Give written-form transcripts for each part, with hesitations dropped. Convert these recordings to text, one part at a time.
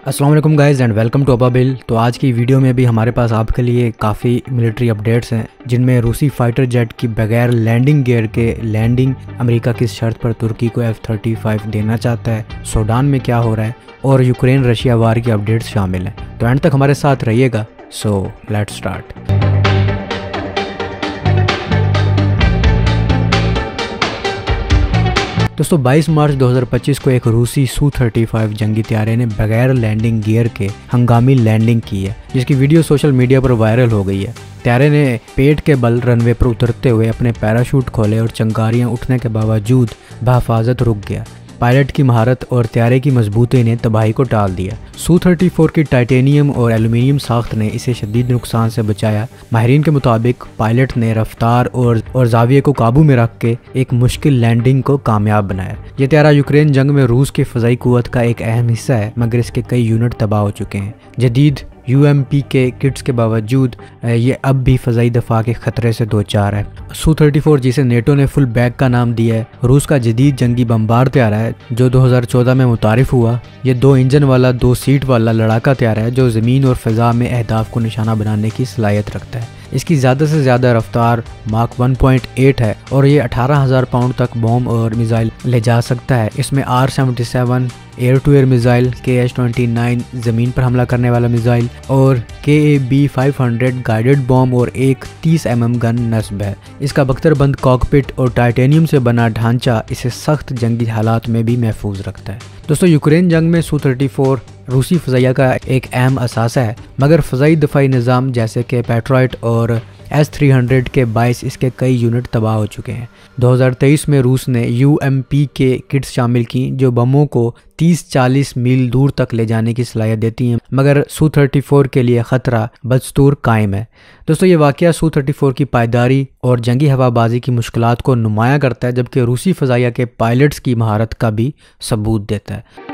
अस्सलाम वालेकुम guys and welcome to अबाबिल। तो आज की वीडियो में भी हमारे पास आपके लिए काफ़ी मिलिट्री अपडेट्स हैं, जिनमें रूसी फाइटर जेट की बगैर लैंडिंग गियर के लैंडिंग अमेरिका की शर्त पर तुर्की को F-35 देना चाहता है, सूडान में क्या हो रहा है और यूक्रेन रशिया वार की अपडेट्स शामिल हैं। तो एंड तक हमारे साथ रहिएगा। So let's start. दोस्तों 22 मार्च 2025 को एक रूसी Su-35 जंगी त्यारे ने बगैर लैंडिंग गियर के हंगामी लैंडिंग की है, जिसकी वीडियो सोशल मीडिया पर वायरल हो गई है। त्यारे ने पेट के बल रनवे पर उतरते हुए अपने पैराशूट खोले और चिंगारियां उठने के बावजूद बहिफाजत रुक गया। पायलट की महारत और त्यारे की मजबूती ने तबाही को टाल दिया। Su-34 की टाइटेनियम और एल्यूमिनियम साख्त ने इसे शदीद नुकसान से बचाया। माहिरीन के मुताबिक पायलट ने रफ्तार और जाविये को काबू में रख के एक मुश्किल लैंडिंग को कामयाब बनाया। यह त्यारा यूक्रेन जंग में रूस की फ़ज़ाई क़ुव्वत का एक अहम हिस्सा है, मगर इसके कई यूनिट तबाह हो चुके हैं। जदीद UMP के किट्स के बावजूद ये अब भी फ़ज़ाई दफ़ा के ख़तरे से दो चार है। Su-34, जिसे नेटो ने फुल बैग का नाम दिया है, रूस का जदीद जंगी बम्बार त्यारा है जो 2014 में मुतारिफ हुआ। ये 2 इंजन वाला 2 सीट वाला लड़ाका त्यारा है जो ज़मीन और फ़िज़ा में अहदाफ को निशाना बनाने की सलाहियत रखता है। इसकी ज़्यादा से ज़्यादा रफ्तार माक 1.8 है और ये 18,000 पाउंड तक बॉम्ब और मिसाइल ले जा सकता है। इसमें R-77 air to air missile, KH-29 ज़मीन पर हमला करने वाला मिसाइल और KAB-500 गाइडेड बॉम्ब और एक 30 mm गन नस्ब है। इसका बख्तरबंद कॉकपिट और टाइटेनियम से बना ढांचा इसे सख्त जंगी हालात में भी महफूज रखता है। दोस्तों यूक्रेन जंग में Su-34 रूसी फ़ज़ाइया का एक अहम असासा है, मगर फ़ज़ाई दफ़ाई निज़ाम जैसे कि पैट्रियट और S-300 के बायस इसके कई यूनिट तबाह हो चुके हैं। 2023 में रूस ने UMP के किट्स शामिल की जो बमों को 30-40 मील दूर तक ले जाने की सलाहियत देती हैं, मगर Su-34 के लिए ख़तरा बदस्तूर कायम है। दोस्तों ये वाक़या Su-34 की पायदारी और जंगी हवाबाजी की मुश्किलात को नुमाया करता है, जबकि रूसी फ़ज़ाइया के पायलट्स की महारत का भी सबूत देता है।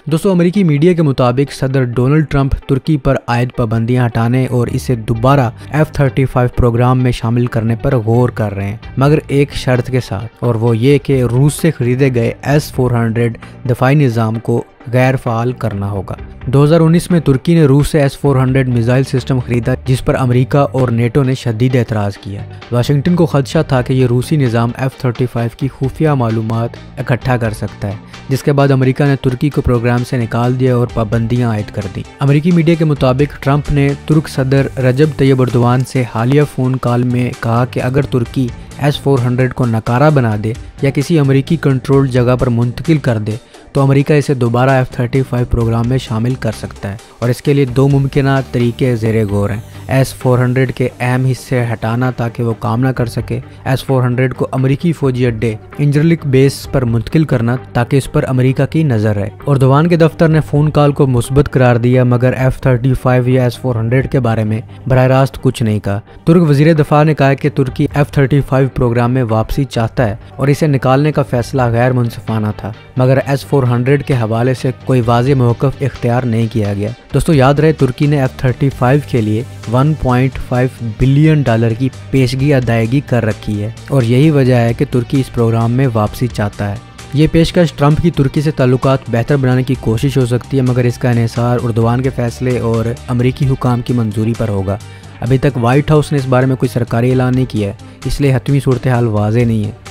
दोस्तों अमेरिकी मीडिया के मुताबिक सदर डोनाल्ड ट्रंप तुर्की पर आयद पाबंदियां हटाने और इसे दोबारा F-35 प्रोग्राम में शामिल करने पर गौर कर रहे हैं, मगर एक शर्त के साथ, और वो ये कि रूस से खरीदे गए S-400 दफाई निज़ाम को गैर फ़ाल करना होगा। 2019 में तुर्की ने रूस से S-400 मिसाइल सिस्टम खरीदा, जिस पर अमेरिका और नेटो ने शदीद एतराज़ किया। वाशिंगटन को खदशा था कि ये रूसी निज़ाम F-35 की खुफिया मालूमात इकट्ठा कर सकता है, जिसके बाद अमेरिका ने तुर्की को प्रोग्राम से निकाल दिया और पाबंदियां आयद कर दी। अमेरिकी मीडिया के मुताबिक ट्रंप ने तुर्क सदर रजब तैयब एर्दोगान से हालिया फ़ोन कॉल में कहा कि अगर तुर्की S-400 को नकारा बना दे या किसी अमेरिकी कंट्रोल्ड जगह पर मुंतकिल कर दे तो अमेरिका इसे दोबारा F-35 प्रोग्राम में शामिल कर सकता है, और इसके लिए 2 मुमकिन तरीके ज़ेरे गौर हैं। S-400 के अहम हिस्से हटाना ताकि वो काम ना कर सके, S-400 को अमेरिकी फ़ौजी अड्डे इंजरलिक बेस पर मुंतकिल करना ताकि इस पर अमेरिका की नज़र रहे। एर्दोगान के दफ्तर ने फ़ोन कॉल को मुस्बत करार दिया, मगर F-35 या S-400 के बारे में बराह रास्त कुछ नहीं कहा। तुर्क वज़ीर दफ़ा ने कहा कि तुर्की F-35 प्रोग्राम में वापसी चाहता है और इसे निकालने का फैसला गैर मुनसिफाना था, मगर S-400 के हवाले से कोई वाज़ेह मौक़िफ़ इख्तियार नहीं किया गया। दोस्तों याद रहे तुर्की ने F-35 के लिए $1.5 बिलियन की पेशगी अदायगी कर रखी है, और यही वजह है कि तुर्की इस प्रोग्राम में वापसी चाहता है। ये पेशकश ट्रंप की तुर्की से ताल्लुकात बेहतर बनाने की कोशिश हो सकती है, मगर इसका इन्हिसार एर्दोगान के फैसले और अमेरिकी हुकाम की मंजूरी पर होगा। अभी तक व्हाइट हाउस ने इस बारे में कोई सरकारी ऐलान नहीं किया है, इसलिए हतमी सूरत हाल वाज़ेह नहीं है।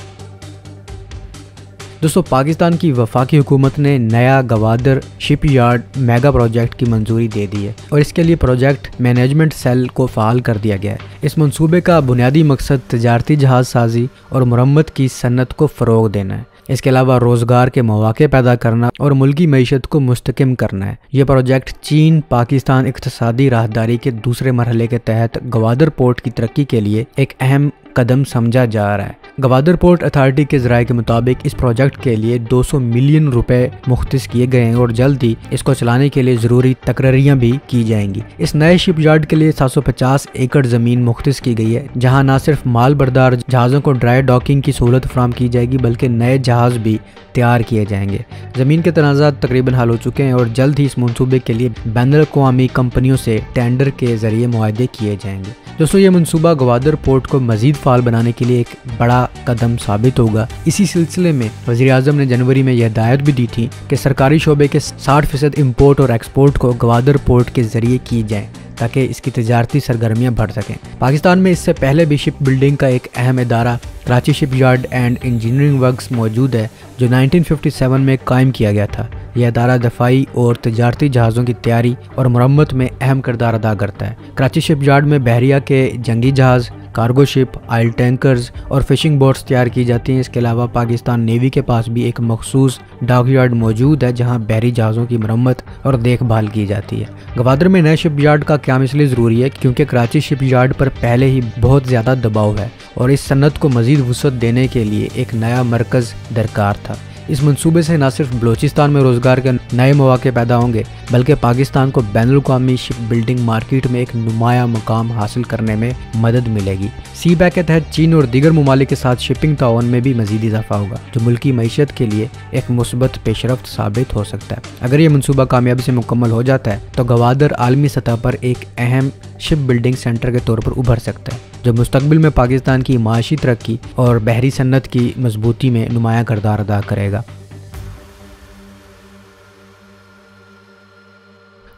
दोस्तों पाकिस्तान की वफाकी हुकूमत ने नया गवादर शिपयार्ड मेगा प्रोजेक्ट की मंजूरी दे दी है और इसके लिए प्रोजेक्ट मैनेजमेंट सेल को फ़ाल कर दिया गया है। इस मंसूबे का बुनियादी मकसद तजारती जहाज़ साजी और मुरम्मत की सन्नत को फ़रोग़ देना है। इसके अलावा रोज़गार के मौक़े पैदा करना और मुल्की मईशत को मुस्तकिम करना है। यह प्रोजेक्ट चीन पाकिस्तान इक़्तिसादी राहदारी के दूसरे मरहले के तहत गवादर पोर्ट की तरक्की के लिए एक अहम कदम समझा जा रहा है। गवादर पोर्ट अथॉरिटी के ज़राए के मुताबिक इस प्रोजेक्ट के लिए 200 मिलियन रुपए मुख्तस किए गए हैं और जल्द ही इसको चलाने के लिए ज़रूरी तकरीरियाँ भी की जाएंगी। इस नए शिपयार्ड के लिए 750 एकड़ ज़मीन मुख्तस की गई है, जहाँ न सिर्फ माल बरदार जहाज़ों को ड्राई डॉकिंग की सहूलत फराहम की जाएगी, बल्कि नए जहाज़ भी तैयार किए जाएंगे। ज़मीन के तनाज़ात तकरीबन हल हो चुके हैं और जल्द ही इस मनसूबे के लिए बैनुल-अक़वामी कंपनियों से टेंडर के ज़रिए मुआहदे किए जाएंगे। दोस्तों ये मनसूबा गवादर पोर्ट को मज़ीद فعال بنانے کے لیے ایک بڑا قدم ثابت ہوگا۔ اسی سلسلے میں وزیر اعظم نے جنوری میں یہ ہدایت بھی دی تھی کہ سرکاری شعبے کے 60% امپورٹ اور ایکسپورٹ کو گوادر پورٹ کے ذریعے کی جائیں تاکہ اس کی تجارتی سرگرمیاں بڑھ سکیں۔ پاکستان میں اس سے پہلے بھی شپ بلڈنگ کا ایک اہم ادارہ کراچی شپ یارڈ اینڈ انجینئرنگ ورکس موجود ہے جو 1957 میں قائم کیا گیا تھا۔ یہ ادارہ دفاعی اور تجارتی جہازوں کی تیاری اور مرمت میں اہم کردار ادا کرتا ہے۔ کراچی شپ یارڈ میں بحریہ کے جنگی جہاز، کارگو شپ، آئل ٹینکرز اور فشنگ بوٹس تیار کی جاتی ہیں۔ اس کے علاوہ پاکستان نیوی کے پاس بھی ایک مخصوص ڈاک یارڈ موجود ہے جہاں بحری جہازوں کی مرمت اور دیکھ بھال کی جاتی ہے۔ گوادر میں نئے شپ یارڈ کا قیام اس لیے ضروری ہے کیونکہ کراچی شپ یارڈ پر پہلے ہی بہت زیادہ دباؤ ہے اور اس صنعت کو مزید وسعت دینے کے لیے ایک نیا مرکز درکار تھا۔ اس منصوبے سے نہ صرف بلوچستان میں روزگار کے نئے مواقع پیدا ہوں گے بلکہ پاکستان کو بین الاقوامی شپ بلڈنگ مارکیٹ میں ایک نمایاں مقام حاصل کرنے میں مدد ملے گی۔ سی بیک کے تحت چین اور دیگر ممالک کے ساتھ شپنگ تعاون میں بھی مزید اضافہ ہوگا جو ملکی معیشت کے لیے ایک مثبت پیش رفت ثابت ہو سکتا ہے۔ اگر یہ منصوبہ کامیابی سے مکمل ہو جاتا ہے تو گوادر عالمی سطح پر ایک اہم شپ بلڈنگ سینٹر کے طور پر ابھر سکتا ہے جو مستقبل میں پاکستان کی معاشی ترقی اور بحری صنعت کی مضبوطی میں نمایاں کردار ادا کرے گا۔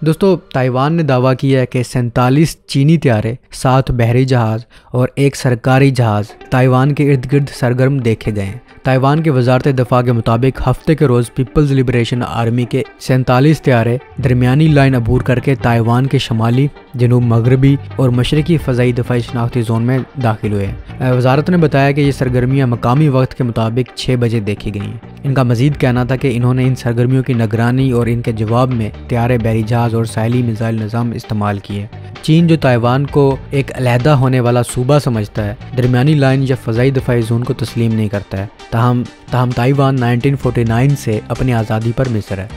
دوستو، تائیوان نے دعویٰ کیا ہے کہ 47 چینی طیارے، 7 بحری جہاز اور ایک سرکاری جہاز تائیوان کے ارد گرد سرگرم دیکھے گئے ہیں۔ تائیوان کے وزارت دفاع کے مطابق ہفتے کے روز پیپلز لبریشن آرمی کے 47 طیارے درمیانی لائن عبور کر کے تائیوان کے شمالی، جنوب مغربی اور مشرقی فضائی دفاعی شناختی زون میں داخل ہوئے ہیں۔ وزارت نے بتایا کہ یہ سرگرمیاں مقامی وقت کے مطابق 6 بجے دیکھی گئی ہیں۔ ان کا مزید کہنا تھا کہ انہوں نے ان سرگرمیوں کی نگرانی اور ان کے جواب میں طیارے، بحری جہاز اور ساحلی میزائل نظام استعمال کیے۔ چین جو تائیوان کو ایک علیحدہ ہونے والا صوبہ سمجھتا ہے، درمیانی لائن یا فضائی دفاعی زون کو تسلیم نہیں کرتا ہے۔ تاہم تائیوان 1949 سے اپنی آزادی پر مصر ہے۔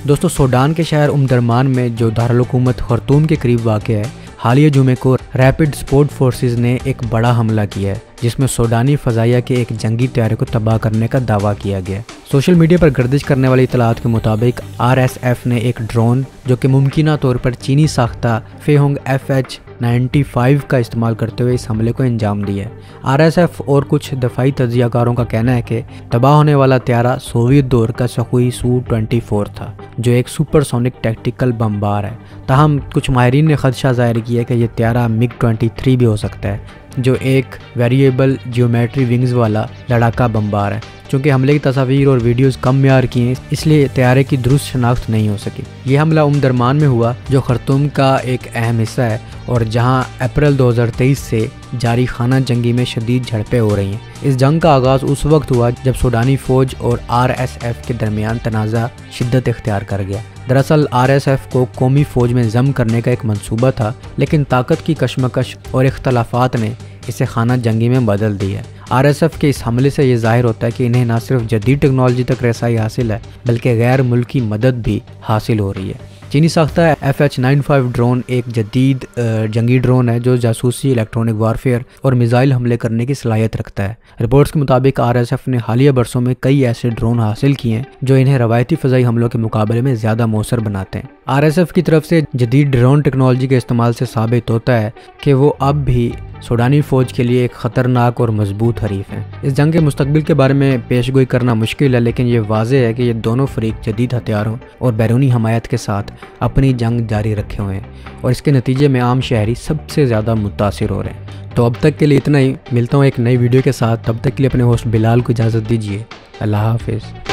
دوستو، سوڈان کے شہر درمان میں جو دارالحکومت خرطوم کے قریب واقع ہے، حالیہ جمعے کو ریپڈ سپورٹ فورسز نے ایک بڑا حملہ کیا ہے جس میں سوڈانی فضائیہ کے ایک جنگی طیارے کو تباہ کرنے کا دعویٰ کیا گیا۔ سوشل میڈیا پر گردش کرنے والی اطلاعات کے مطابق RSF نے ایک ڈرون جو کہ ممکنہ طور پر چینی ساختہ فیہونگ FH-95 کا استعمال کرتے ہوئے اس حملے کو انجام دیا ہے۔ RSF اور کچھ دفاعی تجزیہ کاروں کا کہنا ہے کہ تباہ ہونے والا طیارہ سوویت دور کا سخوئی سو-24 تھا جو ایک سپر سونک ٹیکٹیکل بمبار ہے۔ تاہم کچھ ماہرین نے خدشہ ظاہر کیا کہ یہ طیارہ MiG-23 بھی ہو سکتا ہے جو ایک ویریبل جیومیٹری ونگز والا لڑاکا بمبار ہے۔ چونکہ حملے کی تصاویر اور ویڈیوز کم معیار کی ہیں اس لیے طیارے کی درست شناخت نہیں ہو سکی۔ یہ حملہ درمان میں ہوا جو خرطوم کا ایک اہم حصہ ہے اور جہاں اپریل 2023 سے جاری خانہ جنگی میں شدید جھڑپیں ہو رہی ہیں۔ اس جنگ کا آغاز اس وقت ہوا جب سوڈانی فوج اور RSF کے درمیان تنازع شدت اختیار کر گیا۔ دراصل RSF کو قومی فوج میں ضم کرنے کا ایک منصوبہ تھا لیکن طاقت کی کشمکش اور اختلافات نے اسے خانہ جنگی میں بدل دی ہے۔ RSF کے اس حملے سے یہ ظاہر ہوتا ہے کہ انہیں نہ صرف جدید ٹیکنالوجی تک رسائی حاصل ہے بلکہ غیر ملکی مدد بھی حاصل ہو رہی ہے۔ چینی ساختہ FH-95 ڈرون ایک جدید جنگی ڈرون ہے جو جاسوسی، الیکٹرونک وارفیئر اور میزائل حملے کرنے کی صلاحیت رکھتا ہے۔ رپورٹس کے مطابق RSF نے حالیہ برسوں میں کئی ایسے ڈرون حاصل کیے ہیں جو انہیں روایتی فضائی حملوں کے مقابلے میں زیادہ مؤثر بناتے ہیں۔ RSF کی طرف سے جدید ڈرون ٹیکنالوجی کے استعمال سے ثابت ہوتا ہے کہ وہ اب بھی سوڈانی فوج کے لیے ایک خطرناک اور مضبوط حریف ہیں۔ اس جنگ کے مستقبل کے بارے میں پیش گوئی کرنا مشکل ہے لیکن یہ واضح ہے کہ یہ دونوں فریق جدید ہتھیاروں اور بیرونی حمایت کے ساتھ اپنی جنگ جاری رکھے ہوئے ہیں اور اس کے نتیجے میں عام شہری سب سے زیادہ متاثر ہو رہے ہیں۔ تو اب تک کے لیے اتنا ہی، ملتا ہوں ایک نئی ویڈیو کے ساتھ، تب تک کے لیے اپنے ہوسٹ بلال کو اجازت دیجیے۔ اللہ حافظ۔